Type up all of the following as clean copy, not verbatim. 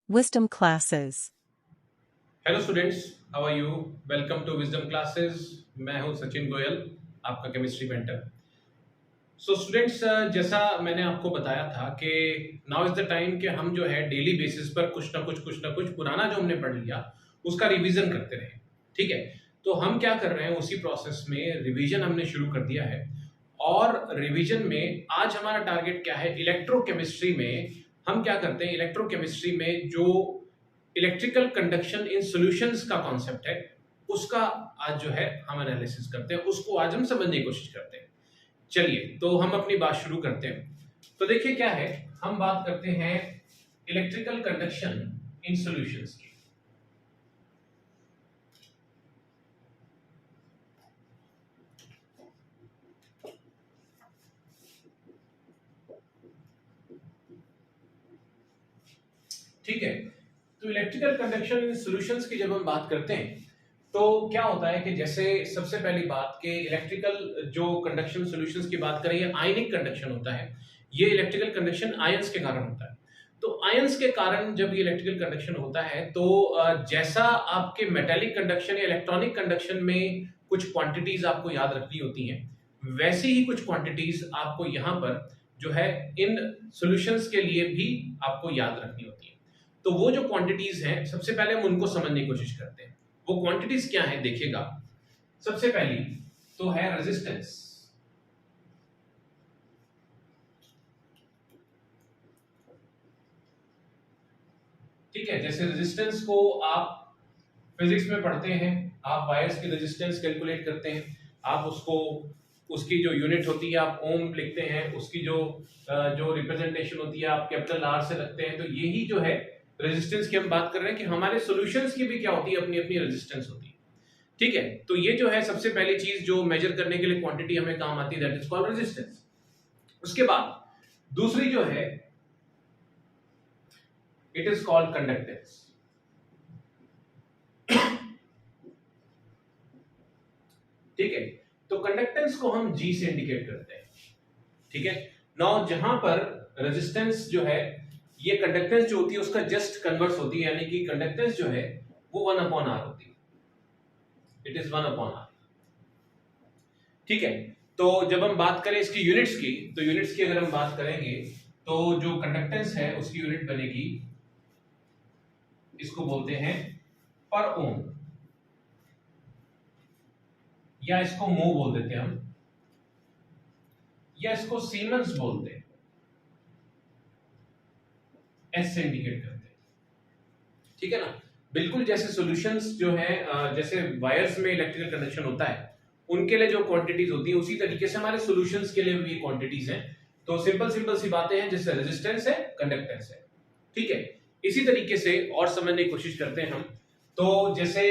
Wisdom Classes. Hello students, how are you? Welcome to Wisdom Classes. मैं हूं सचिन गोयल, आपका chemistry mentor. So students, जैसा मैंने आपको बताया था कि नाउ इज द टाइम कि हम जो है डेली बेसिस पर कुछ ना कुछ पुराना जो हमने पढ़ लिया उसका रिवीजन करते रहे। ठीक है, तो हम क्या कर रहे हैं, उसी प्रोसेस में रिवीजन हमने शुरू कर दिया है। और रिवीजन में आज हमारा टारगेट क्या है? इलेक्ट्रोकेमिस्ट्री में हम क्या करते हैं, इलेक्ट्रोकेमिस्ट्री में जो इलेक्ट्रिकल कंडक्शन इन सॉल्यूशंस का कॉन्सेप्ट है उसका आज जो है हम एनालिसिस करते हैं, उसको आज हम समझने की कोशिश करते हैं। चलिए, तो हम अपनी बात शुरू करते हैं। तो देखिए क्या है, हम बात करते हैं इलेक्ट्रिकल कंडक्शन इन सॉल्यूशंस की। ठीक है, तो इलेक्ट्रिकल कंडक्शन इन सॉल्यूशंस की जब हम बात करते हैं तो क्या होता है कि जैसे सबसे पहली बात कि इलेक्ट्रिकल जो कंडक्शन सॉल्यूशंस की बात करें, ये आयनिक कंडक्शन होता है। ये इलेक्ट्रिकल कंडक्शन आयंस के कारण होता है। तो आयंस के कारण जब ये इलेक्ट्रिकल कंडक्शन होता है तो जैसा आपके मेटेलिक कंडक्शन या इलेक्ट्रॉनिक कंडक्शन में कुछ क्वांटिटीज आपको याद रखनी होती हैं, वैसी ही कुछ क्वांटिटीज आपको यहाँ पर जो है इन सॉल्यूशंस के लिए भी आपको याद रखनी होती है। तो वो जो क्वांटिटीज हैं, सबसे पहले हम उनको समझने की कोशिश करते हैं। वो क्वांटिटीज क्या है देखिएगा। सबसे पहली तो है रेजिस्टेंस। ठीक है, जैसे रेजिस्टेंस को आप फिजिक्स में पढ़ते हैं, आप वायर्स की रेजिस्टेंस कैलकुलेट करते हैं, आप उसको उसकी जो यूनिट होती है आप ओम लिखते हैं, उसकी जो रिप्रेजेंटेशन होती है आप कैपिटल आर से रखते हैं। तो यही जो है रेजिस्टेंस की हम बात कर रहे हैं कि हमारे सॉल्यूशंस की भी क्या होती है, अपनी अपनी रेजिस्टेंस होती है। ठीक है, तो ये जो है सबसे पहली चीज जो मेजर करने के लिए क्वांटिटी हमें काम आती है, दैट इज कॉल्ड रेजिस्टेंस। उसके बाद दूसरी जो है, इट इज कॉल्ड कंडक्टेंस। ठीक है, तो कंडक्टेंस को हम जी से इंडिकेट करते हैं। ठीक है, नाउ जहां पर रेजिस्टेंस जो है, ये कंडक्टेंस जो होती है उसका जस्ट कन्वर्स होती है, यानी कि कंडक्टेंस जो है वो 1/r होती है। It is 1/r। ठीक है, तो जब हम बात करें इसकी यूनिट्स की, तो यूनिट्स की अगर हम बात करेंगे तो जो कंडक्टेंस है उसकी यूनिट बनेगी, इसको बोलते हैं पर ओम, या इसको मो बोल देते हैं हम, या इसको सीमेंस बोलते हैं, एस से इंडिकेट करते हैं। ठीक है ना, बिल्कुल जैसे सॉल्यूशंस जो है, जैसे वायर्स में इलेक्ट्रिकल कंडक्शन होता है उनके लिए जो क्वांटिटीज होती है, उसी तरीके से हमारे सॉल्यूशंस के लिए भी क्वांटिटीज हैं। तो सिंपल सिंपल सी बातें हैं, जैसे रेजिस्टेंस है, कंडक्टेंस है। ठीक है, इसी तरीके से और समझने की कोशिश करते हैं हम। तो जैसे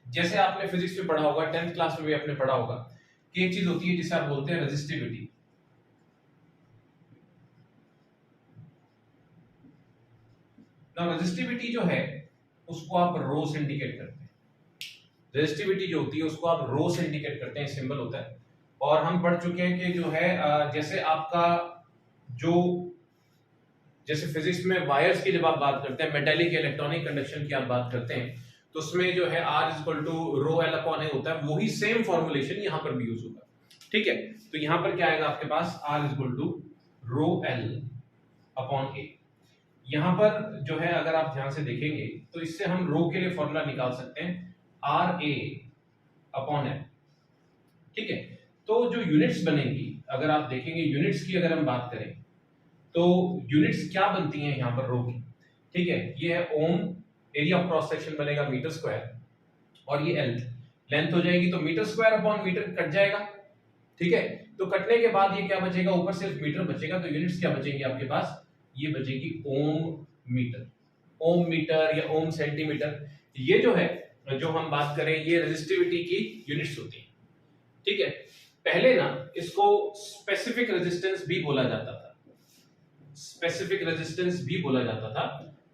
जैसे आपने फिजिक्स में पढ़ा होगा, 10th क्लास में भी आपने पढ़ा होगा कि एक चीज होती है जिसे आप बोलते हैं रेजिस्टिविटी। ना रेजिस्टिविटी जो है उसको आप रो से इंडिकेट करते हैं। रेजिस्टिविटी जो होती है उसको आप रो से इंडिकेट करते हैं, सिंबल होता है। और हम पढ़ चुके हैं कि जो है जैसे आपका जो जैसे फिजिक्स में वायर्स की जब आप बात करते हैं, मेटेलिक इलेक्ट्रॉनिक कंडक्शन की आप बात करते हैं, तो उसमें जो है R equal to rho L upon A होता है। वही सेम फॉर्मुलेशन यहाँ पर भी यूज होगा। ठीक है, तो यहाँ पर क्या आएगा आपके पास, R equal to rho L upon A. यहाँ पर जो है अगर आप ध्यान से देखेंगे तो इससे हम रो के लिए फॉर्मूला निकाल सकते हैं, आर ए अपॉन एल। ठीक है, तो जो यूनिट्स बनेगी, अगर आप देखेंगे यूनिट्स की अगर हम बात करें तो यूनिट्स क्या बनती हैं यहाँ पर रो की। ठीक है, ये है ohm, area of cross section बनेगा मीटर स्क्वायर, और ये एल लेंथ हो जाएगी, तो metre square upon metre cut जाएगा। ठीक है, तो कटने के बाद ये क्या बचेगा, ऊपर सिर्फ मीटर बचेगा। तो यूनिट्स क्या बचेंगी आपके पास, ये बचेगी ओम मीटर, ओम मीटर या ओम सेंटीमीटर। ये जो है, जो हम बात करें, ये रेजिस्टिविटी की यूनिट्स होती है। ठीक है, पहले ना इसको स्पेसिफिक रेजिस्टेंस भी बोला जाता था, स्पेसिफिक रेजिस्टेंस भी बोला जाता था,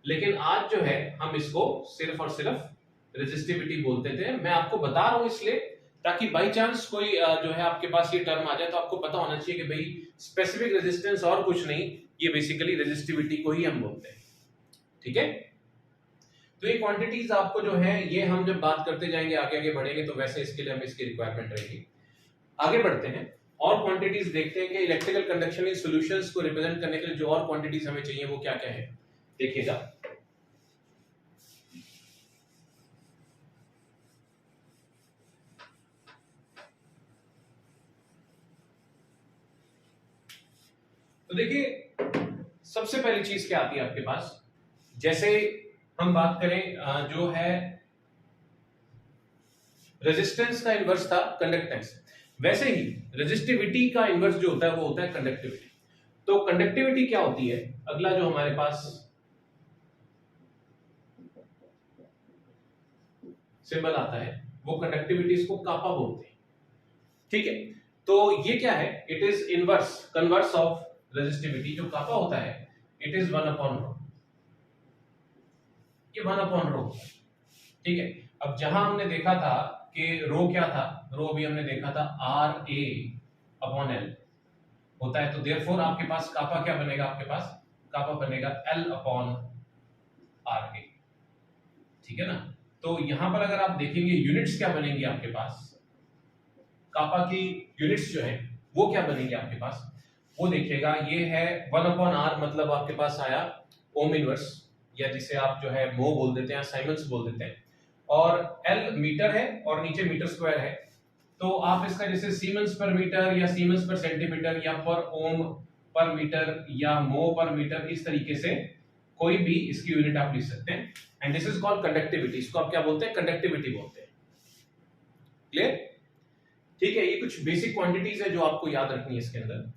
लेकिन आज जो है हम इसको सिर्फ और सिर्फ रेजिस्टिविटी बोलते थे। मैं आपको बता रहा हूं इसलिए ताकि बाई चांस कोई जो है आपके पास ये टर्म आ जाए तो आपको पता होना चाहिए कि भाई स्पेसिफिक रेजिस्टेंस और कुछ नहीं, ये बेसिकली रेजिस्टिविटी को ही हम बोलते हैं। ठीक है। तो ये क्वांटिटीज आपको जो है ये हम जब बात करते जाएंगे आगे आगे बढ़ेंगे तो वैसे इसके लिए हमें इसकी रिक्वायरमेंट रहेगी। आगे बढ़ते हैं और क्वांटिटीज देखते हैं कि इलेक्ट्रिकल कंडक्शन इन सॉल्यूशंस को रिप्रेजेंट करने के लिए जो और क्वांटिटीज हमें चाहिए वो क्या क्या है, देखिएगा। तो देखिए सबसे पहली चीज क्या आती है आपके पास, जैसे हम बात करें जो है रेजिस्टेंस का इनवर्स था कंडक्टेंस, वैसे ही रेजिस्टिविटी का इनवर्स जो होता है वो होता है कंडक्टिविटी। तो कंडक्टिविटी क्या होती है, अगला जो हमारे पास सिंबल आता है वो कंडक्टिविटी, इसको कापा बोलते हैं, ठीक है। तो ये क्या है, it is inverse converse of resistivity. जो कापा होता है इट इज 1/ρ, ये 1/ρ, ठीक है। अब जहां हमने देखा था कि रो क्या था, रो भी हमने देखा था RA/L होता है, तो देयरफॉर आपके पास कापा क्या बनेगा, आपके पास कापा बनेगा L/RA, ठीक है ना। तो यहां पर अगर आप देखेंगे यूनिट्स क्या बनेंगी आपके पास, कापा की यूनिट्स जो है वो क्या बनेंगे आपके पास, वो देखिएगा ये है 1/R, मतलब आपके पास आया ओम इनवर्स, या जिसे आप जो है मो बोल देते हैं, साइमंस बोल देते हैं, और L मीटर है और नीचे मीटर स्क्वायर है। तो आप इसका जैसे सीमेंस पर मीटर या सीमेंस पर सेंटीमीटर या पर ओम पर मीटर या मो पर मीटर, इस तरीके से कोई भी इसकी यूनिट आप लिख सकते हैं। And this is called conductivity, इसको आप क्या बोलते हैं, कंडक्टिविटी बोलते हैं। क्लियर, ठीक है। ये कुछ बेसिक क्वांटिटीज है जो आपको याद रखनी है इसके अंदर।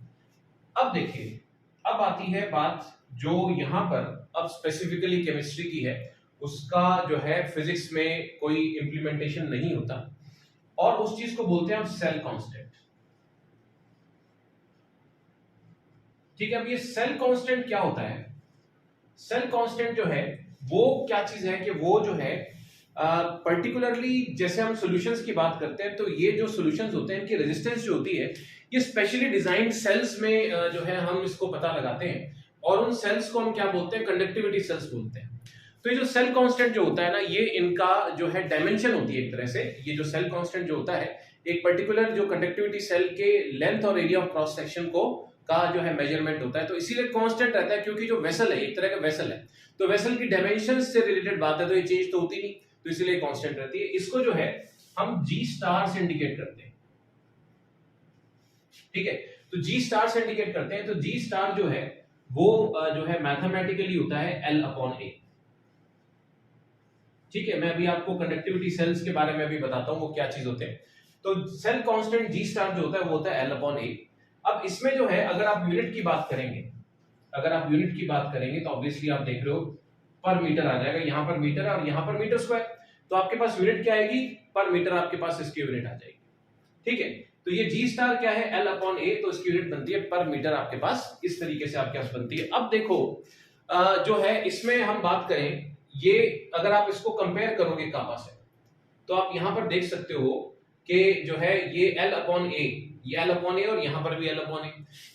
अब देखिए, अब आती है बात जो यहां पर अब स्पेसिफिकली केमिस्ट्री की है, उसका जो है फिजिक्स में कोई इंप्लीमेंटेशन नहीं होता, और उस चीज को बोलते हैं हम सेल कांस्टेंट, ठीक है। अब ये सेल कांस्टेंट क्या होता है, सेल कांस्टेंट जो है वो क्या चीज है कि वो जो है पर्टिकुलरली जैसे हम सॉल्यूशंस की बात करते हैं, तो ये जो सॉल्यूशंस होते हैं इनकी रेजिस्टेंस जो होती है ये स्पेशली डिजाइंड सेल्स में जो है हम इसको पता लगाते हैं, और उन सेल्स को हम क्या बोलते हैं, कंडक्टिविटी सेल्स बोलते हैं। तो ये जो सेल कांस्टेंट जो होता है ना, ये इनका जो है डायमेंशन होती है एक तरह से। ये जो सेल कांस्टेंट जो होता है एक पर्टिकुलर जो कंडक्टिविटी सेल के लेंथ और एरिया ऑफ क्रॉस सेक्शन को का जो है मेजरमेंट होता है, तो इसीलिए कांस्टेंट रहता है, क्योंकि जो वेसल है एक तरह का वेसल है, तो वेसल की डायमेंशन से रिलेटेड बात है, तो ये चेंज तो होती नहीं, तो इसीलिए कांस्टेंट रहती है। इसको जो है हम G स्टार से इंडिकेट करते हैं, ठीक है। तो G स्टार से इंडिकेट करते हैं, तो G स्टार जो है वो जो है मैथमेटिकली होता है L/A, ठीक है। मैं अभी आपको कंडक्टिविटी सेल्स के बारे में भी बताता हूं वो क्या चीज होते हैं। तो सेल कांस्टेंट G स्टार जो होता है वो होता है L/A। अब इसमें जो है अगर आप यूनिट की बात करेंगे, अगर आप यूनिट की बात करेंगे तो ऑब्वियसली आप देख रहे हो पर मीटर आ जाएगा, यहां पर मीटर है और यहां पर मीटर स्क्वायर, तो आपके पास यूनिट क्या आएगी, पर मीटर, आपके पास इसकी यूनिट आ जाएगी, ठीक है। तो ये G स्टार क्या है, L/A, तो इसकी यूनिट बनती है पर मीटर, आपके पास इस तरीके से आपके पास बनती है। अब देखो जो है इसमें हम बात करें, ये अगर आप इसको कंपेयर करोगे कापा से, तो आप यहां पर देख सकते हो कि जो है ये L/A, ये L/A और यहां पर भी L/A,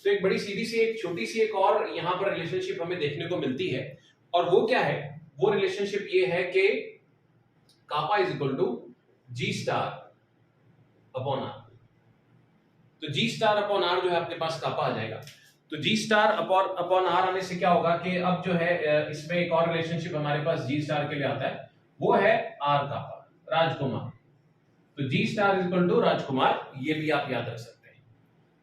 तो एक बड़ी सीधी सी एक छोटी सी एक और यहां पर रिलेशनशिप हमें देखने को मिलती है, और वो क्या है, वो रिलेशनशिप ये है कि kappa is equal to G star upon R। तो G स्टार अपॉन R जो है आपके पास कापा आ जाएगा। तो G स्टार अपॉन R आने से क्या होगा कि अब जो है इसमें एक और रिलेशनशिप हमारे पास G स्टार के लिए आता है, वो है R कापा, राजकुमार। तो G star is equal to राजकुमार, ये भी आप याद रख सकते हैं,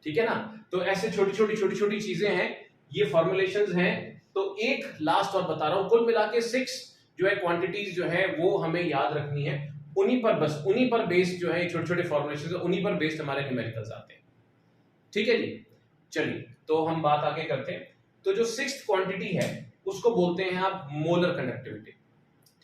ठीक है ना। तो ऐसे छोटी छोटी चीजें हैं, ये फॉर्मुलेशंस हैं। तो एक लास्ट और बता रहा हूं, कुल मिला के 6 जो है क्वांटिटीज जो है वो हमें याद रखनी है, उन्हीं पर बेस्ड जो है छोटे छोटे फॉर्मुलेशंस, उन्हीं पर बेस्ड हमारे न्यूमेरिकल्स आते हैं, ठीक है जी। चलिए तो हम बात आगे करते हैं। तो जो 6th क्वांटिटी है उसको बोलते हैं आप मोलर कंडक्टिविटी,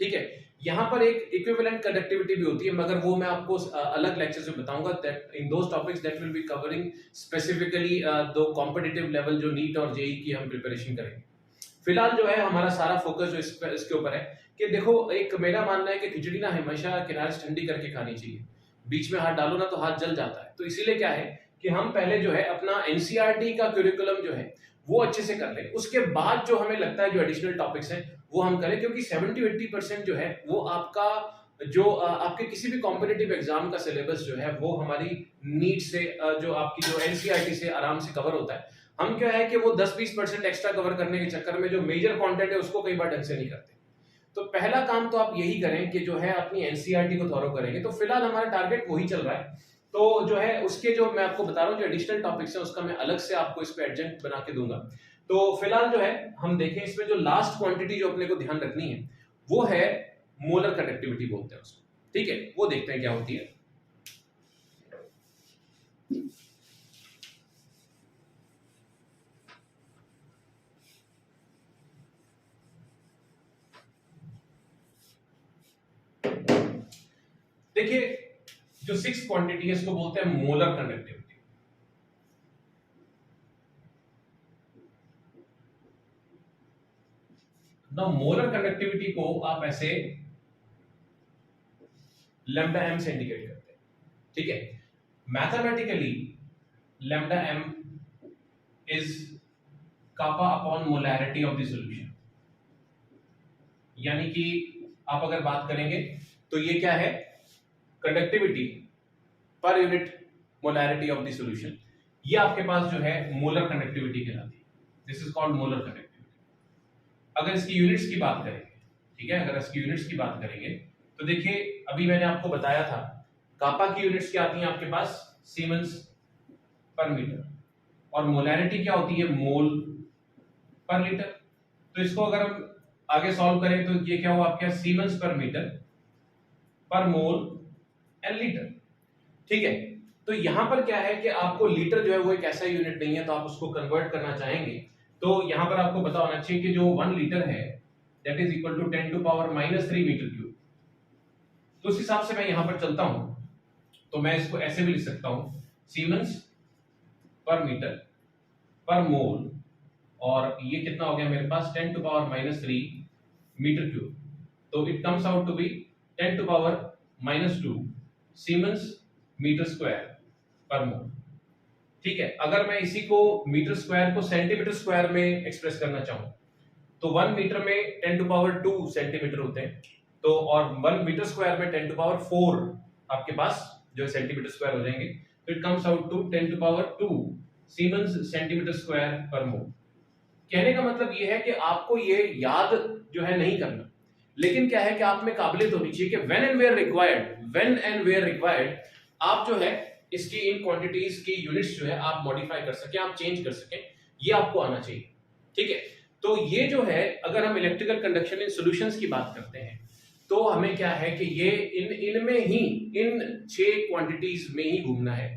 ठीक है। यहां पर एक इक्विवेलेंट कंडक्टिविटी भी होती है, मगर वो मैं आपको अलग लेक्चर्स में बताऊंगा, that in those topics that will be covering specifically दो कॉम्पिटिटिव लेवल जो नीट और जेई की हम प्रिपरेशन करेंगे। फिलहाल जो है हमारा सारा फोकस जो इसके ऊपर है कि देखो, एक मेरा मानना है कि खिचड़ी ना हमेशा किनारे से ठंडी करके खानी चाहिए, बीच में हाथ डालो ना तो हाथ जल जाता है। तो इसीलिए क्या है कि हम पहले जो है अपना एनसीईआरटी का करिकुलम जो है वो अच्छे से कर ले, उसके बाद जो हमें लगता है जो एडिशनल टॉपिक्स हैं वो हम करें, क्योंकि 70-80% जो है वो आपका जो आपके किसी भी कॉम्पिटिटिव एग्जाम का सिलेबस जो है वो हमारी नीट से जो आपकी जो एनसीईआरटी से आराम से कवर होता है। हम क्या है कि वो 10-20% एक्स्ट्रा कवर करने के चक्कर में जो मेजर कंटेंट है उसको कई बार ढंग से नहीं करते। तो पहला काम तो आप यही करें कि जो है अपनी एनसीईआरटी को थॉरो करेंगे। तो फिलहाल हमारा टारगेट वही चल रहा है, तो जो है उसके जो मैं आपको बता रहा हूँ जो एडिशनल टॉपिक्स हैं उसका मैं अलग से आपको इस पे एडजेंट बना के दूंगा। तो फिलहाल जो है हम देखें इसमें जो लास्ट क्वांटिटी जो अपने को ध्यान रखनी है वो है मोलर कंडक्टिविटी बोलते हैं उसको, ठीक है, वो देखते हैं क्या होती है। देखिए जो 6 क्वांटिटी है इसको बोलते हैं molar conductivity. Now molar conductivity को आप ऐसे लैम्डा एम से इंडिकेट करते हैं, ठीक है। Mathematically lambda M is kappa upon molarity of the solution, यानी कि आप अगर बात करेंगे तो ये क्या है, conductivity per unit molarity of the solution, ये आपके पास जो है मोलर कंडक्टिविटी कहलाती है। This is called molar conductivity. अगर इसकी यूनिट्स की बात करेंगे, ठीक है, अगर इसकी यूनिट्स की बात करेंगे तो देखिए अभी मैंने आपको बताया था कापा की यूनिट्स क्या आती हैं आपके पास, सीमेंस पर मीटर, और मोलैरिटी क्या होती है, मोल पर लीटर। तो इसको अगर हम आगे सॉल्व करें तो ये क्या हुआ आपके सीमेंस पर मीटर पर मोल एन लीटर, ठीक है। तो यहां पर क्या है कि आपको लीटर जो है वो एक ऐसा यूनिट नहीं है, तो आप उसको कन्वर्ट करना चाहेंगे तो यहां पर आपको पता होना चाहिए कि जो 1 लीटर है that is equal to 10 to power -3 metre cube. तो उस हिसाब से मैं यहां पर चलता हूं तो मैं इसको ऐसे भी लिख सकता हूं, सीमेंस पर मीटर पर मोल, और ये कितना हो गया मेरे पास 10 टू पावर -3 मीटर क्यूब। तो it comes out to be 10 to power -2 siemens metre square per mole, ठीक है। अगर मैं इसी को मीटर स्क्वायर को सेंटीमीटर स्क्वायर में एक्सप्रेस करना चाहूं तो 1 मीटर में 10 टू पावर 2 सेंटीमीटर होते हैं, तो और 1 मीटर स्क्वायर में 10 टू पावर 4 आपके पास जो सेंटीमीटर स्क्वायर हो जाएंगे। तो it comes out to 10 to power 2 siemens centimetre square per mole. कहने का मतलब ये है कि आपको ये याद जो है नहीं करना, लेकिन क्या है कि आप में काबिलियत होनी चाहिए कि व्हेन एंड वेयर रिक्वायर्ड आप जो है इसकी इन क्वांटिटीज की यूनिट्स जो है आप मॉडिफाई कर सकें, आप चेंज कर सकें, ये आपको आना चाहिए, ठीक है। तो ये जो है अगर हम इलेक्ट्रिकल कंडक्शन इन सॉल्यूशंस की बात करते हैं तो हमें क्या है कि ये इनमें ही इन 6 क्वांटिटीज में ही घूमना है।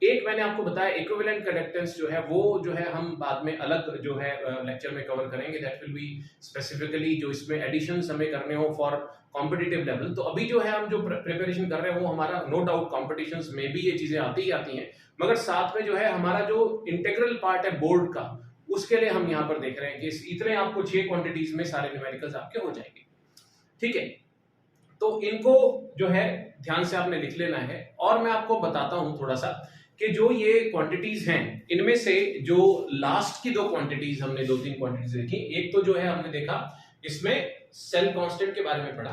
एक मैंने आपको बताया इक्विवेलेंट कंडक्टेंस जो है वो जो है हम बाद में अलग जो है लेक्चर में कवर करेंगे, दैट विल बी स्पेसिफिकली जो इसमें एडिशंस हमें करने हो फॉर कॉम्पिटिटिव लेवल। तो अभी जो है हम जो प्रिपरेशन कर रहे हैं वो हमारा नो डाउट कॉम्पिटिशंस में भी ये चीजें आती ही आती हैं, मगर साथ में जो है हमारा जो इंटीग्रल पार्ट है बोर्ड का उसके लिए हम यहाँ पर देख रहे हैं कि इतने आपको 6 क्वांटिटीज में सारे न्यूमेरिकल्स आपके हो जाएंगे, ठीक है। तो इनको जो है ध्यान से आपने लिख लेना है, और मैं आपको बताता हूं थोड़ा सा कि जो ये क्वांटिटीज हैं इनमें से जो लास्ट की 2 क्वांटिटीज हमने 2-3 क्वांटिटीज देखी, एक तो जो है हमने देखा इसमें सेल कांस्टेंट के बारे में पढ़ा,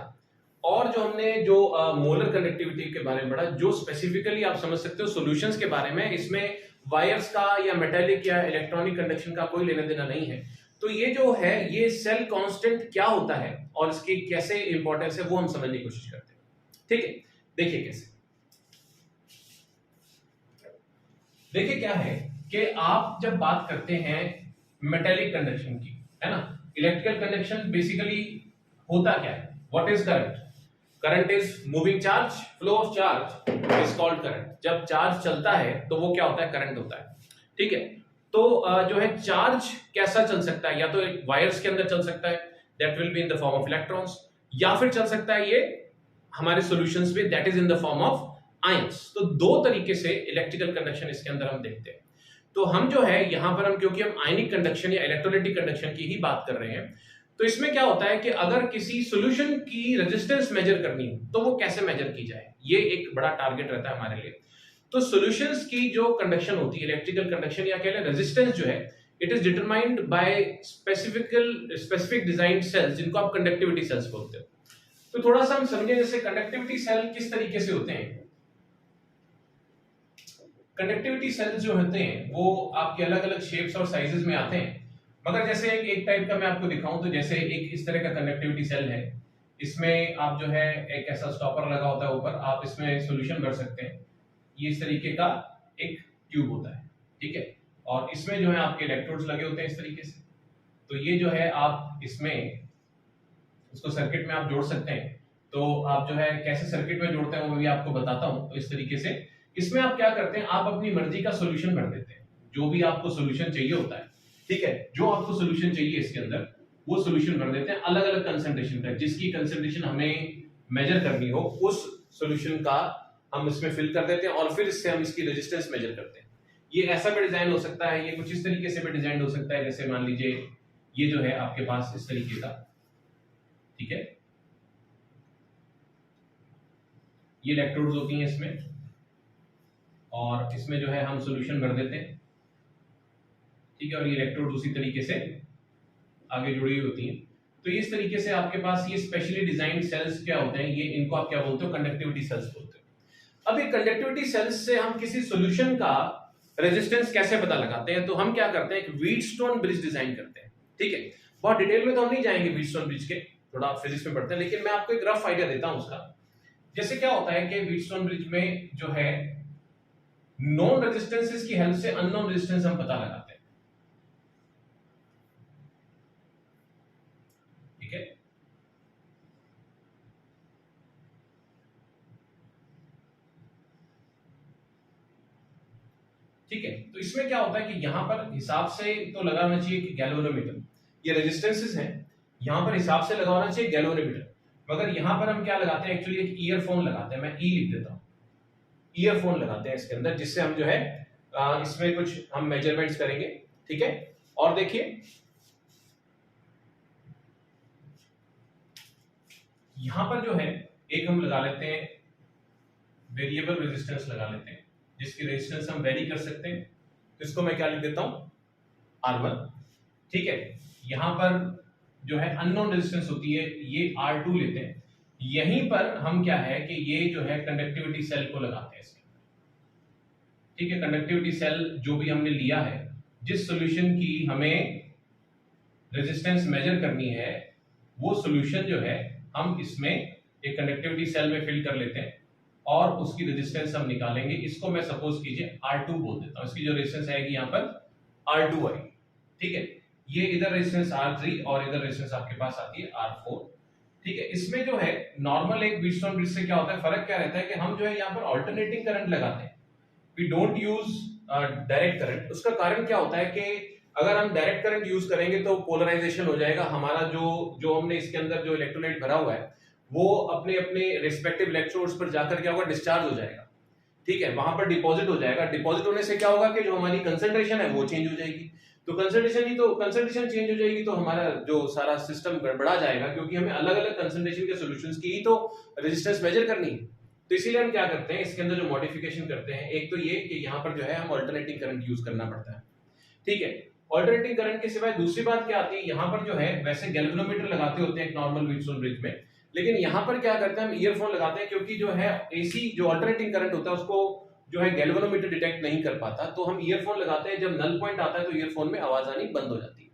और जो हमने जो मोलर कंडक्टिविटी के बारे में पढ़ा, जो स्पेसिफिकली आप समझ सकते हो सॉल्यूशंस के बारे में, इसमें वायर्स का या मेटेलिक या इलेक्ट्रॉनिक कंडक्शन का कोई लेना देना नहीं है। तो ये जो है ये सेल कांस्टेंट क्या होता है और इसकी कैसे इंपॉर्टेंस है वो हम समझने की कोशिश करते हैं, ठीक है। देखिए कैसे, देखिए क्या है कि आप जब बात करते हैं मेटेलिक कंडक्शन की, है ना, इलेक्ट्रिकल कंडक्शन बेसिकली होता क्या है, what is current, current is moving charge, flow of charge is called current. जब चार्ज चलता है तो वो क्या होता है, करंट होता है, ठीक है। तो जो है चार्ज कैसा चल सकता है, या तो एक वायर्स के अंदर चल सकता है that will be in the form of electrons, या फिर चल सकता है ये हमारे सॉल्यूशंस में that is in the form of ions. तो 2 तरीके से इलेक्ट्रिकल कंडक्शन इसके अंदर हम देखते हैं। तो हम जो है यहां पर हम क्योंकि हम आयनिक कंडक्शन या इलेक्ट्रोलाइटिक कंडक्शन की ही बात कर रहे हैं, तो इसमें क्या होता है कि अगर किसी सॉल्यूशन की रेजिस्टेंस मेजर करनी हो तो वो कैसे मेजर की जाए, ये एक बड़ा टारगेट रहता है हमारे लिए। तो सॉल्यूशंस की जो कंडक्शन होती है, इलेक्ट्रिकल कंडक्शन या कह लें रेजिस्टेंस जो है, it is determined by specific design cells, जिनको आप कंडक्टिविटी सेल्स बोलते हो। तो थोड़ा सा हम समझें, जैसे कंडक्टिविटी सेल किस तरीके से होते हैं। कंडक्टिविटी सेल्स जो होते हैं वो आपके अलग अलग शेप्स और साइजेस में आते हैं, मगर जैसे एक टाइप का मैं आपको दिखाऊं तो जैसे एक इस तरह का कंडक्टिविटी सेल है, इसमें आप जो है एक ऐसा स्टॉपर लगा होता है ऊपर, आप इसमें सॉल्यूशन भर सकते हैं। ये इस तरीके का एक ट्यूब होता है, ठीक है, और इसमें जो है आपके इलेक्ट्रोड्स लगे होते हैं इस तरीके से। तो ये जो है आप इसमें इसको सर्किट में आप जोड़ सकते हैं। तो आप जो है कैसे सर्किट में जोड़ते हैं वो मैं भी आपको बताता हूं। तो इस तरीके से इसमें आप क्या करते हैं, आप अपनी मर्जी का सॉल्यूशन भर देते हैं, जो भी आपको सॉल्यूशन चाहिए होता है, ठीक है, जो आपको सॉल्यूशन चाहिए इसके अंदर वो सॉल्यूशन भर देते हैं अलग अलग कंसंट्रेशन का, जिसकी कंसंट्रेशन हमें मेजर करनी हो उस सॉल्यूशन का हम इसमें फिल कर देते हैं, और फिर इससे हम इसकी रेजिस्टेंस मेजर करते हैं। ये ऐसा भी डिजाइन हो सकता है, ये कुछ इस तरीके से भी डिजाइन हो सकता है, जैसे मान लीजिए ये जो है आपके पास इस तरीके का, ठीक है, ये इलेक्ट्रोड्स होती हैं इसमें, और इसमें जो है हम सॉल्यूशन भर देते हैं, ठीक है, और ये इलेक्ट्रोड उसी तरीके से आगे जुड़ी हुई होती हैं। तो इस तरीके से आपके पास ये स्पेशली डिजाइंड सेल्स क्या होते हैं, ये इनको आप क्या बोलते हो, कंडक्टिविटी सेल्स बोलते हो। अब ये कंडक्टिविटी सेल्स से हम किसी सॉल्यूशन का रेजिस्टेंस कैसे पता लगाते हैं, तो हम क्या करते हैं, एक व्हीटस्टोन ब्रिज डिजाइन करते हैं, ठीक है। बहुत डिटेल में तो हम नहीं जाएंगे व्हीटस्टोन ब्रिज के, थोड़ा फिजिक्स में पढ़ते हैं, लेकिन मैं आपको एक रफ आइडिया देता हूं उसका। जैसे क्या होता है कि व्हीटस्टोन ब्रिज में जो है नॉन रेजिस्टेंसेस की हेल्प से अननोन रेजिस्टेंस हम पता लगाते हैं, ठीक है। ठीक है, तो इसमें क्या होता है कि यहां पर हिसाब से तो लगाना चाहिए कि गैल्वेनोमीटर, ये रेजिस्टेंसेस हैं, यहां पर हिसाब से लगाना चाहिए गैल्वेनोमीटर, मगर यहां पर हम क्या लगाते हैं, एक्चुअली एक ईयरफोन लगाते हैं, मैं ई लिख देता हूं, ईयरफोन लगाते हैं इसके अंदर, जिससे हम जो है इसमें कुछ हम मेजरमेंट्स करेंगे, ठीक है। और देखिए यहां पर जो है एक हम लगा लेते हैं वेरिएबल रेजिस्टेंस लगा लेते हैं, जिसकी रेजिस्टेंस हम वेरी कर सकते हैं। तो इसको मैं क्या लिख देता हूं, R1, ठीक है। यहां पर जो है अननोन रेजिस्टेंस होती है, ये R2 लेते हैं। यहीं पर हम क्या है कि ये जो है कंडक्टिविटी सेल को लगाते हैं इसके, ठीक है। कंडक्टिविटी सेल जो भी हमने लिया है, जिस सॉल्यूशन की हमें रेजिस्टेंस मेजर करनी है, वो सॉल्यूशन जो है हम इसमें एक कंडक्टिविटी सेल में फिल कर लेते हैं, और उसकी रेजिस्टेंस हम निकालेंगे। इसको मैं सपोज कीजिए R2 बोल देता हूं, इसकी जो रेजिस्टेंस आएगी यहाँ पर R2 आएगी, ठीक है। ये इधर रेजिस्टेंस R3 और इधर रेजिस्टेंस आपके पास आती है R4, ठीक है। इसमें जो है नॉर्मल एक व्हीटस्टोन ब्रिज से क्या होता है, फर्क क्या रहता है कि हम जो है यहाँ पर ऑल्टरनेटिंग करंट लगाते हैं, we don't use direct current. उसका कारण क्या होता है कि अगर हम डायरेक्ट करंट यूज करेंगे तो पोलराइजेशन हो जाएगा, हमारा जो हमने इसके अंदर जो इलेक्ट्रोलाइट भरा हुआ है वो अपने अपने रिस्पेक्टिव इलेक्ट्रोड्स पर जाकर क्या होगा, डिस्चार्ज हो जाएगा, ठीक है, वहां पर डिपॉजिट हो जाएगा। डिपॉजिट होने से क्या होगा कि जो हमारी कंसंट्रेशन है वो चेंज हो जाएगी। तो कंसंट्रेशन चेंज हो जाएगी तो हमारा जो सारा सिस्टम गड़बड़ा जाएगा, क्योंकि हमें अलग अलग कंसंट्रेशन के सॉल्यूशंस की ही तो रेजिस्टेंस मेजर करनी है। तो इसीलिए हम क्या करते हैं, इसके अंदर जो मॉडिफिकेशन करते हैं, एक तो ये कि यहाँ पर जो है हम अल्टरनेटिंग करंट यूज करना पड़ता है, ठीक है। अल्टरनेटिंग करंट के सिवाय दूसरी बात क्या आती है, यहाँ पर जो है वैसे गैल्वेनोमीटर लगाते होते हैं एक नॉर्मल व्हीटस्टोन ब्रिज में, लेकिन यहाँ पर क्या करते हैं, हम ईयरफोन लगाते हैं, क्योंकि जो है एसी जो अल्टरनेटिंग करंट होता है उसको जो है गैल्वेनोमीटर डिटेक्ट नहीं कर पाता। तो हम ईयरफोन लगाते हैं, जब नल पॉइंट आता है तो ईयरफोन में आवाज आनी बंद हो जाती है।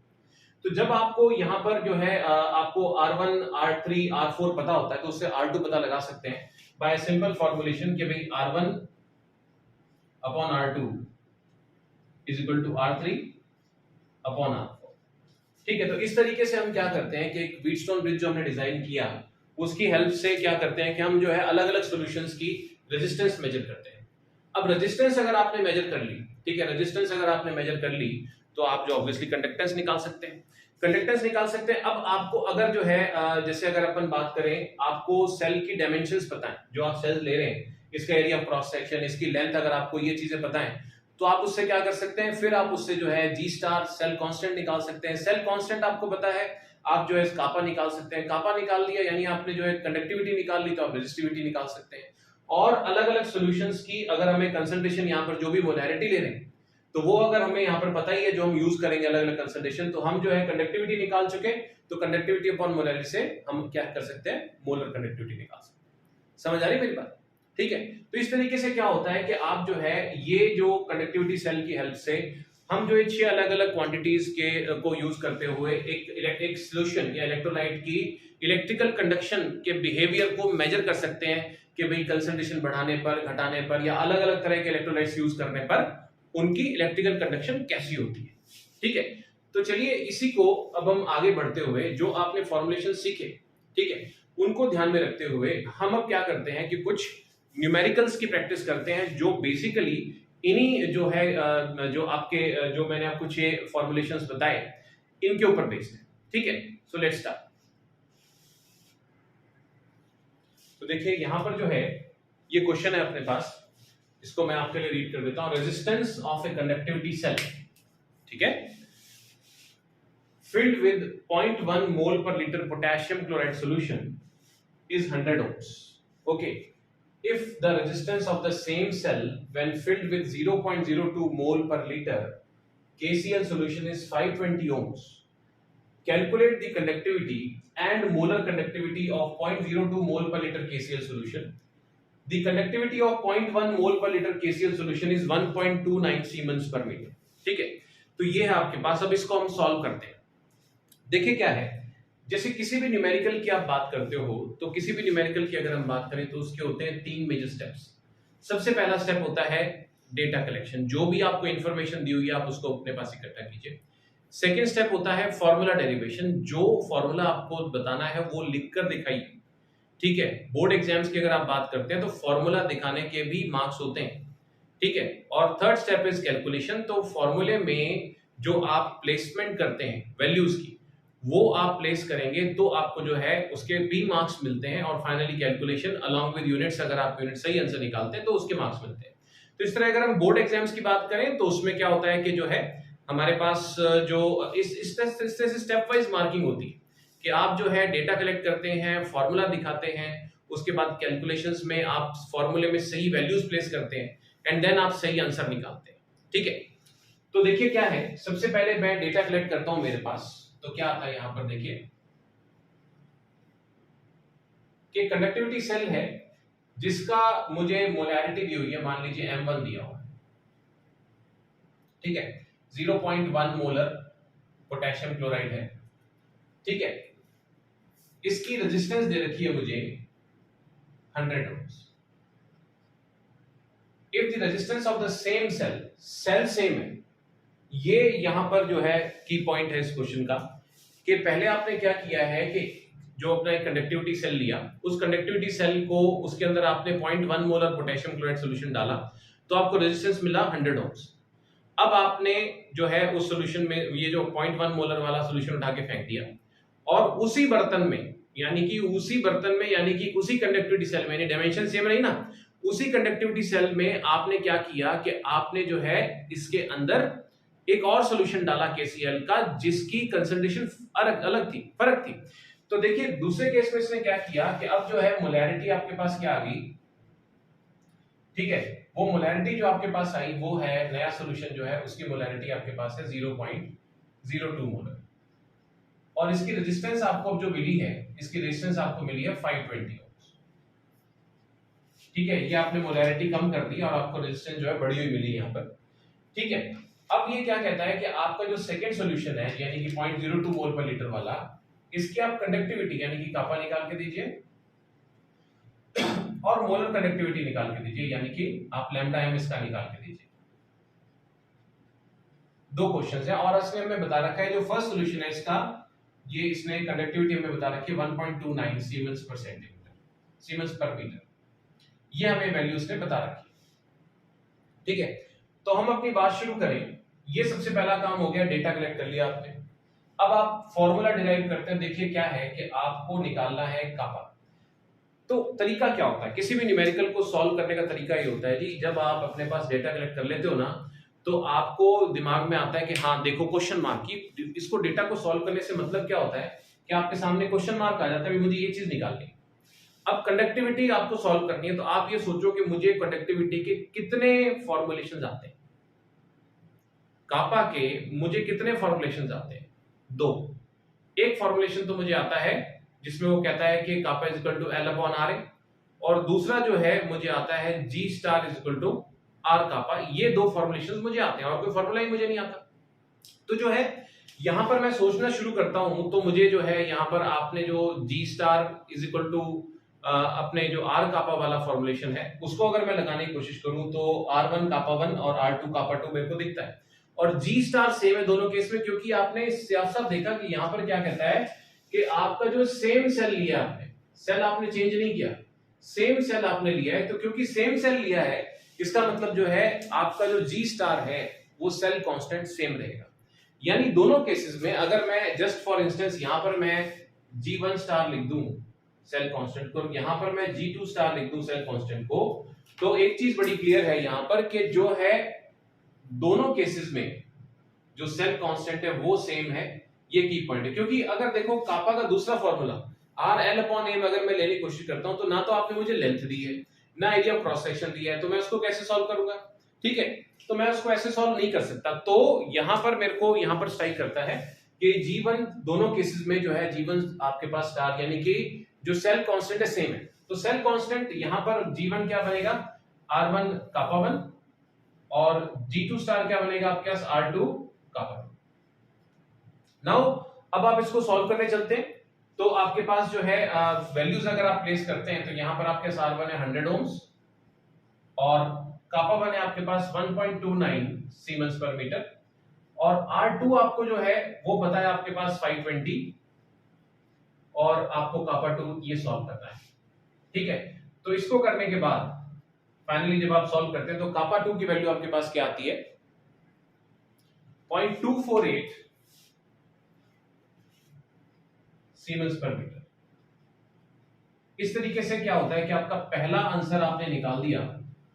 तो जब आपको यहाँ पर जो है आपको R1, R3, R4 पता होता है, तो उससे R2 पता लगा सकते हैं बाय सिंपल फॉर्मूलेशन कि भाई R1 upon R2 is equal to R3 upon R4, ठीक है। तो इस तरीके से हम क्या करते हैं कि एक व्हीटस्टोन ब्रिज जो हमने डिजाइन किया, उसकी हेल्प से क्या करते हैं कि हम जो है अलग अलग सॉल्यूशंस की रेजिस्टेंस मेजर करते हैं। अब रेजिस्टेंस अगर आपने मेजर कर ली, ठीक है, रेजिस्टेंस अगर आपने मेजर कर ली तो आप जो ऑब्वियसली कंडक्टेंस निकाल सकते हैं, कंडक्टेंस निकाल सकते हैं। अब आपको अगर जो है जैसे अगर अपन बात करें, आपको सेल की डायमेंशंस पता है, जो आप सेल ले रहे हैं, इसका एरिया ऑफ क्रॉस सेक्शन, इसकी लेंथ, अगर आपको ये चीजें पता है तो आप उससे क्या कर सकते हैं, फिर आप उससे जो है G स्टार सेल कांस्टेंट निकाल सकते हैं। सेल कांस्टेंट आपको पता है, आप जो है कापा निकाल सकते हैं। कापा निकाल लिया यानी आपने जो है कंडक्टिविटी निकाल ली, तो आप रेजिस्टिविटी निकाल सकते हैं। और अलग अलग सॉल्यूशंस की अगर हमें कंसंट्रेशन यहाँ पर जो भी मोलैरिटी ले रहे हैं, तो वो अगर हमें यहाँ पर पता ही है जो हम यूज करेंगे अलग अलग कंसंट्रेशन, तो हम जो है कंडक्टिविटी निकाल चुके, तो कंडक्टिविटी अपॉन मोलैरिटी से हम क्या कर सकते हैं, मोलर कंडक्टिविटी निकाल सकते हैं। समझ आ रही मेरी बात? ठीक है। तो इस तरीके से क्या होता है कि आप जो है ये जो कंडक्टिविटी सेल की हेल्प से हम जो 6 अलग अलग क्वांटिटीज के को यूज करते हुए एक सॉल्यूशन या इलेक्ट्रोलाइट की इलेक्ट्रिकल कंडक्शन के बिहेवियर को मेजर कर सकते हैं कि भाई कंसंट्रेशन बढ़ाने पर, घटाने पर या अलग अलग तरह के इलेक्ट्रोलाइट्स यूज करने पर उनकी इलेक्ट्रिकल कंडक्शन कैसी होती है। ठीक है। तो चलिए इसी को अब हम आगे बढ़ते हुए जो आपने फॉर्मुलेशन सीखे, ठीक है, उनको ध्यान में रखते हुए हम अब क्या करते हैं कि कुछ न्यूमेरिकल्स की प्रैक्टिस करते हैं जो बेसिकली इन्हीं जो है जो आपके जो मैंने आपको 6 फॉर्मुलेशंस बताए इनके ऊपर बेस्ड है। ठीक है। So let's start. तो देखिए यहां पर जो है ये क्वेश्चन है अपने पास, इसको मैं आपके लिए रीड कर देता हूं। Resistance of a conductivity cell, ठीक है, filled with 0.1 mole per liter potassium chloride solution is 100 ohms. Okay. If the resistance of the same cell when filled with 0.02 mole per liter KCl solution is 520 ohms, calculate the conductivity and molar conductivity of 0.02 mole per liter KCl solution. The conductivity of 0.1 mole per liter KCl solution is 1.29 Siemens per meter. ठीक है। तो ये है आपके पास। अब इसको हम solve करते हैं। देखिए क्या है, जैसे किसी भी न्यूमेरिकल की आप बात करते हो, तो किसी भी न्यूमेरिकल की अगर हम बात करें तो उसके होते हैं 3 मेजर स्टेप्स। सबसे पहला स्टेप होता है डेटा कलेक्शन, जो भी आपको इंफॉर्मेशन दी हुई है आप उसको अपने पास इकट्ठा कीजिए। सेकेंड स्टेप होता है फॉर्मूला डेरिवेशन, जो फॉर्मूला आपको बताना है वो लिखकर दिखाइए। ठीक है। बोर्ड एग्जाम्स की अगर आप बात करते हैं तो फॉर्मूला दिखाने के भी मार्क्स होते हैं। ठीक है। और थर्ड स्टेप इज कैलकुलेशन, तो फॉर्मूले में जो आप प्लेसमेंट करते हैं वैल्यूज की, वो आप प्लेस करेंगे तो आपको जो है उसके भी मार्क्स मिलते हैं। और finally calculation along with units, अगर आप यूनिट सही आंसर निकालते हैं तो उसके मार्क्स मिलते हैं। तो इस तरह अगर हम बोर्ड एग्जाम्स की बात करें तो उसमें क्या होता है कि जो है हमारे पास जो इस तरह से स्टेप वाइज मार्किंग होती है कि आप जो है डेटा कलेक्ट करते हैं, फॉर्मूला दिखाते हैं, उसके बाद कैलकुलेशंस में आप फॉर्मूले में सही वैल्यूज प्लेस करते हैं एंड देन आप सही आंसर निकालते हैं। ठीक है। तो देखिए क्या है, सबसे पहले मैं डेटा कलेक्ट करता हूं मेरे पास, तो क्या आता है यहां पर देखिए कि कंडक्टिविटी सेल है जिसका मुझे मोलैरिटी दी हुई है, मान लीजिए M1 दिया हुआ है। ठीक है। 0.1 मोलर पोटेशियम क्लोराइड है। ठीक है। इसकी रेजिस्टेंस दे रखी है मुझे 100 ohms। If the resistance of the same cell same है, ये यहां पर जो है की पॉइंट है इस क्वेश्चन का, कि पहले आपने क्या किया है कि जो अपना एक कंडक्टिविटी सेल लिया, उस कंडक्टिविटी सेल को उसके अंदर आपने 0.1 मोलर पोटेशियम क्लोराइड सॉल्यूशन डाला, तो आपको रेजिस्टेंस मिला 100 ohms। अब आपने जो है उस सॉल्यूशन में ये जो 0.1 मोलर वाला सॉल्यूशन उठा के फेंक दिया, और उसी बर्तन में यानी कि उसी कंडक्टिविटी सेल में, यानी डायमेंशन सेम नहीं ना, उसी कंडक्टिविटी सेल में आपने क्या किया कि आपने जो है इसके अंदर एक और सॉल्यूशन डाला KCl का, जिसकी कंसंट्रेशन फर्क थी। तो देखिए दूसरे केस में इसने क्या किया कि अब जो है मोलैरिटी आपके पास क्या आ गई, ठीक है, वो मोलैरिटी जो आपके पास आई वो है, नया सॉल्यूशन जो है उसकी मोलैरिटी आपके पास है 0.02 मोलर, और इसकी रेजिस्टेंस आपको जो मिली है, इसकी रेजिस्टेंस आपको मिली है 520 ohms। ठीक है। ये आपने मोलैरिटी कम कर दी और आपको रेजिस्टेंस जो है बढ़ी हुई मिली यहाँ पर। ठीक है। अब ये क्या कहता है कि आपका जो सेकंड सॉल्यूशन है यानी कि 0.02 मोल पर लीटर वाला, इसकी आप कंडक्टिविटी यानी कि कापा निकाल के दीजिए और मोलर कंडक्टिविटी निकाल के दीजिए, यानी कि आप लैम्डा m इसका निकाल के दीजिए। दो क्वेश्चंस हैं, और इसमें हमें बता रखा है जो फर्स्ट सॉल्यूशन है इसका, ये इसने कंडक्टिविटी हमें बता रखी है 1.29 सीमेंस पर सेंटीमीटर, सीमेंस पर मीटर, ये हमें वैल्यू इसने बता रखी है। ठीक है। तो हम अपनी बात शुरू करें। ये सबसे पहला काम हो गया, डेटा कलेक्ट कर लिया आपने। अब आप फॉर्मूला डिराइव करते हैं। देखिए क्या है कि आपको निकालना है कापा। तो तरीका क्या होता है, किसी भी न्यूमेरिकल को सॉल्व करने का तरीका ये होता है जी, जब आप अपने पास डेटा कलेक्ट कर लेते हो ना, तो आपको दिमाग में आता है कि हाँ देखो क्वेश्चन मार्क की, इसको डेटा को सॉल्व करने से मतलब क्या होता है कि आपके सामने क्वेश्चन मार्क आ जाता है, मुझे ये चीज निकालनी। अब कंडक्टिविटी आपको सॉल्व करनी है, तो आप ये सोचो कि मुझे कंडक्टिविटी के कितने फॉर्मुलेशंस आते हैं। कापा के मुझे कितने फॉर्मुलेशंस आते हैं? 2। एक फॉर्मुलेशन तो मुझे आता है जिसमें वो कहता है कि kappa is equal to L upon R A, और दूसरा जो है मुझे आता है G star is equal to R kappa. ये 2 फॉर्मुलेशंस मुझे आते हैं और कोई फॉर्मूला ही मुझे नहीं आता। तो जो है यहां पर मैं सोचना शुरू करता हूं तो मुझे जो है यहां पर आपने जो जी स्टार इज इक्वल टू अपने जो आर कापा वाला फॉर्मुलेशन है उसको अगर मैं लगाने की कोशिश करूं तो R1 कापा 1 और R2 कापा 2 मेरे को दिखता है, और जी स्टार सेम है दोनों केस में, क्योंकि आपने साफ साफ देखा कि यहां पर क्या कहता है कि आपका जो सेम सेल लिया आपने, सेल आपने चेंज नहीं किया, सेम सेल आपने लिया है। तो क्योंकि सेम सेल लिया है इसका मतलब जो है आपका जो जी स्टार है वो सेल कांस्टेंट सेम रहेगा। यानी दोनों केसेस में अगर मैं जस्ट फॉर इंस्टेंस यहां पर मैं G1 स्टार लिख दूं सेल कांस्टेंट को, यहां पर मैं G2 स्टार लिख दूं सेल कांस्टेंट को, तो एक चीज बड़ी क्लियर है यहां पर कि जो है दोनों केसेस में जो सेल कांस्टेंट है वो सेम है। ये की पॉइंट है, क्योंकि अगर देखो कापा का दूसरा formula R L upon M अगर मैं लेने की कोशिश करता हूं तो ना तो आपने मुझे लेंथ दी है ना एरिया ऑफ क्रॉस सेक्शन दिया है, तो मैं उसको कैसे सॉल्व करूंगा? ठीक है, तो मैं उसको ऐसे सॉल्व नहीं कर सकता। तो यहां पर मेरे को यहां पर स्ट्राइक करता है कि G1 दोनों केसेस में जो है G1 आपके पास स्टार यानी कि जो सेल कांस्टेंट है सेम है, तो सेल कांस्टेंट यहां पर G1 क्या बनेगा R1 कापा 1 और G2 स्टार क्या बनेगा आपके पास R2 कापा 2। नाउ अब आप इसको सॉल्व करने चलते हैं तो आपके पास जो है वैल्यूज अगर आप प्लेस करते हैं तो यहां पर आपके पास R1 है 100 ओम्स और कापा 1 है आपके पास 1.29 सीमेंस पर मीटर, और R2 आपको जो है वो पता है आपके पास 520 और आपको कापा 2 ये सॉल्व करना है। ठीक है, तो इसको करने के बाद फाइनली जब आप सॉल्व करते हैं तो कापा 2 की वैल्यू आपके पास क्या आती है 0.248 सीमेंस पर मीटर। इस तरीके से क्या होता है कि आपका पहला आंसर आपने निकाल दिया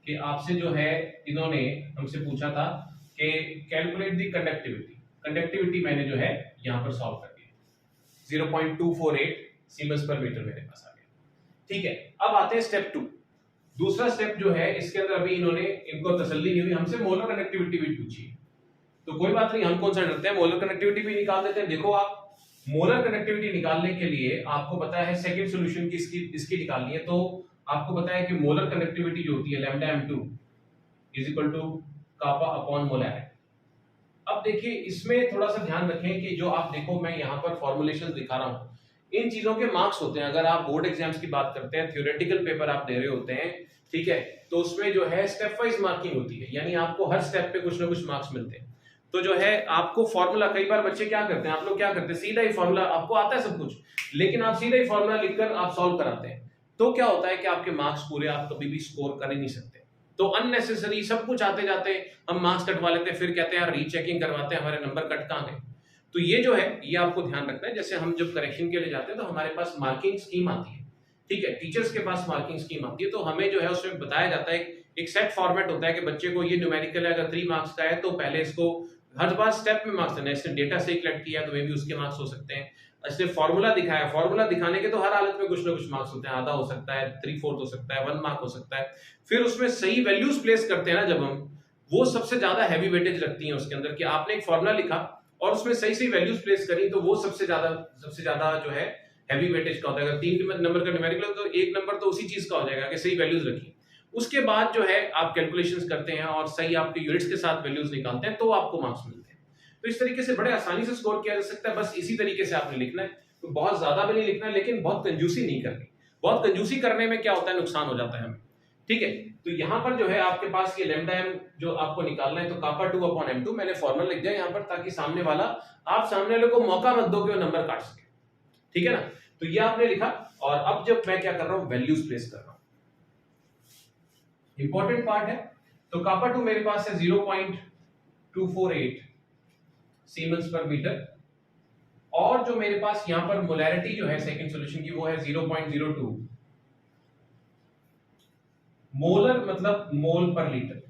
कि आपसे जो है इन्होंने हमसे पूछा था कि कैलकुलेट द कंडक्टिविटी, कंडक्टिविटी मैंने जो है यहां पर सॉल्व कर दिया 0.248 सीमेंस पर मीटर मेरे पास आ गया। ठीक है, अब आते हैं स्टेप 2। दूसरा स्टेप जो है इसके अंदर अभी इन्होंने इनको तसल्ली नहीं हुई, हमसे मोलर कंडक्टिविटी भी पूछी, तो कोई बात नहीं हम कौन सा डरते हैं, मोलर कंडक्टिविटी भी निकाल देते हैं। देखो आप मोलर कनेक्टिविटी निकालने के लिए आपको पता है सेकंड सॉल्यूशन की इसकी निकालनी है, तो आपको पता है कि मोलर कनेक्टिविटी जो होती है lambda m2 is equal to kappa upon molarity. अब देखिए इसमें थोड़ा सा ध्यान रखें कि जो आप देखो मैं यहाँ पर फॉर्मुलेशंस दिखा रहा हूँ, इन चीजों के मार्क्स होते हैं। अगर आप बोर्ड एग्जाम्स की बात करते हैं, थ्योरेटिकल पेपर आप दे रहे होते हैं, ठीक है, तो उसमें जो है स्टेप वाइज मार्किंग होती है, यानी आपको हर स्टेप पे कुछ ना कुछ मार्क्स मिलते हैं। तो जो है आपको फॉर्मूला, कई बार बच्चे क्या करते हैं, आप लोग क्या करते हैं सीधा ही फॉर्मूला, आपको आता है सब कुछ लेकिन आप सीधा ही फॉर्मूला लिखकर आप सॉल्व कराते हैं, तो क्या होता है कि आपके मार्क्स पूरे आप कभी भी स्कोर कर ही नहीं सकते। तो अननेसेसरी सब कुछ आते जाते हम मार्क्स कटवा लेते हैं, फिर कहते हैं यार रीचेकिंग करवाते हैं, हमारे नंबर कट कहां गए। तो ये जो है ये आपको ध्यान रखना है, जैसे हम जब करेक्शन के लिए जाते हैं तो हमारे पास मार्किंग स्कीम आती है, ठीक है, टीचर्स के पास मार्किंग स्कीम आती है, तो हमें जो है उसमें बताया जाता है एक सेट फॉर्मेट होता है कि बच्चे को ये न्यूमेरिकल है, अगर 3 मार्क्स का है तो पहले इसको हर बार स्टेप में मार्क्स देना है। इसने डेटा से कलेक्ट किया तो मे भी उसके मार्क्स हो सकते हैं, इसने फॉर्मूला दिखाया, फॉर्मूला दिखाने के तो हर हालत में कुछ ना कुछ मार्क्स होते हैं, आधा हो सकता है, 3/4 हो सकता है, 1 मार्क हो सकता है। फिर उसमें सही वैल्यूज प्लेस करते हैं ना जब हम, वो सबसे ज्यादा हैवी वेटेज रखती है उसके अंदर, कि आपने एक फॉर्मूला लिखा और उसमें सही सही वैल्यूज प्लेस करी, तो वो सबसे ज्यादा जो है हैवी वेटेज का होता है। अगर 3 नंबर का न्यूमेरिकल तो 1 नंबर तो उसी चीज का हो जाएगा कि सही वैल्यूज रखी। उसके बाद जो है आप कैलकुलेशंस करते हैं और सही आपके यूनिट्स के साथ वैल्यूज निकालते हैं, तो आपको मार्क्स मिलते हैं। तो इस तरीके से बड़े आसानी से स्कोर किया जा सकता है, बस इसी तरीके से आपने लिखना है, तो बहुत ज्यादा भी नहीं लिखना है लेकिन बहुत कंजूसी नहीं करनी। बहुत कंजूसी करने में क्या होता है, नुकसान हो जाता है हमें, ठीक है। तो यहाँ पर जो है आपके पास ये लैम्डा m जो आपको निकालना है, तो कापा 2 अपॉन m2 मैंने फॉर्मूला लिख दिया यहाँ पर, ताकि सामने वाला आप सामने वाले को मौका मत दो कि वो नंबर काट सके, ठीक है ना। तो ये आपने लिखा, और अब जब मैं क्या कर रहा हूँ वैल्यूज प्लेस कर रहा हूँ, इंपॉर्टेंट पार्ट है। तो कापा 2 मेरे पास है 0.248 सीमेंस पर मीटर, और जो मेरे पास यहां पर मोलैरिटी जो है सेकंड सॉल्यूशन की वो है 0.02 मोलर, मतलब मोल पर लीटर।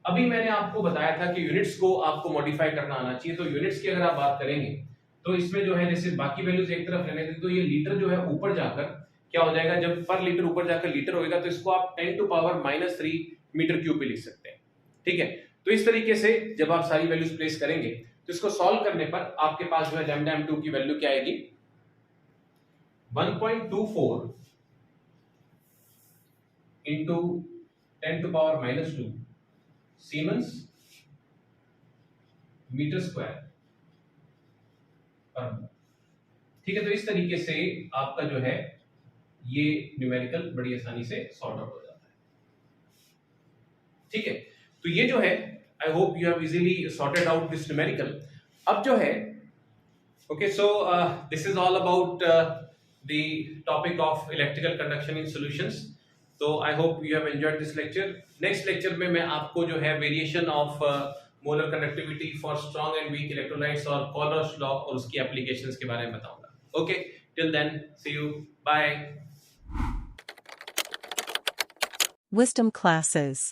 अभी मैंने आपको बताया था कि यूनिट्स को आपको मॉडिफाई करना आना चाहिए, तो यूनिट्स की अगर आप बात करेंगे तो इसमें जो है जैसे बाकी वैल्यूज एक तरफ रहने दें, तो ये लीटर जो है ऊपर जाकर क्या हो जाएगा, जब पर लीटर ऊपर जाकर लीटर होएगा तो इसको आप 10 टू पावर -3 मीटर क्यूब पे लिख सकते हैं, ठीक है। तो इस तरीके से जब आप सारी वैल्यूज प्लेस करेंगे तो इसको सॉल्व करने पर आपके पास जो है लैम्डा m2 की वैल्यू क्या आएगी 1.24 into 10⁻⁻2 siemens metre square per mole. ठीक है, तो इस तरीके से आपका जो है ये न्यूमेरिकल बड़ी आसानी से सॉर्ट आउट हो जाता है। ठीक है, तो ये जो है I hope you have easily sorted out this numerical. अब जो है okay, so this is all about the topic of electrical conduction in solutions. तो I hope you have enjoyed this lecture. Next lecture में मैं आपको जो है variation of molar conductivity for strong and weak electrolytes और Kohlrausch's law और उसकी applications के बारे में बताऊंगा। Okay, till then see you, bye. Wisdom classes.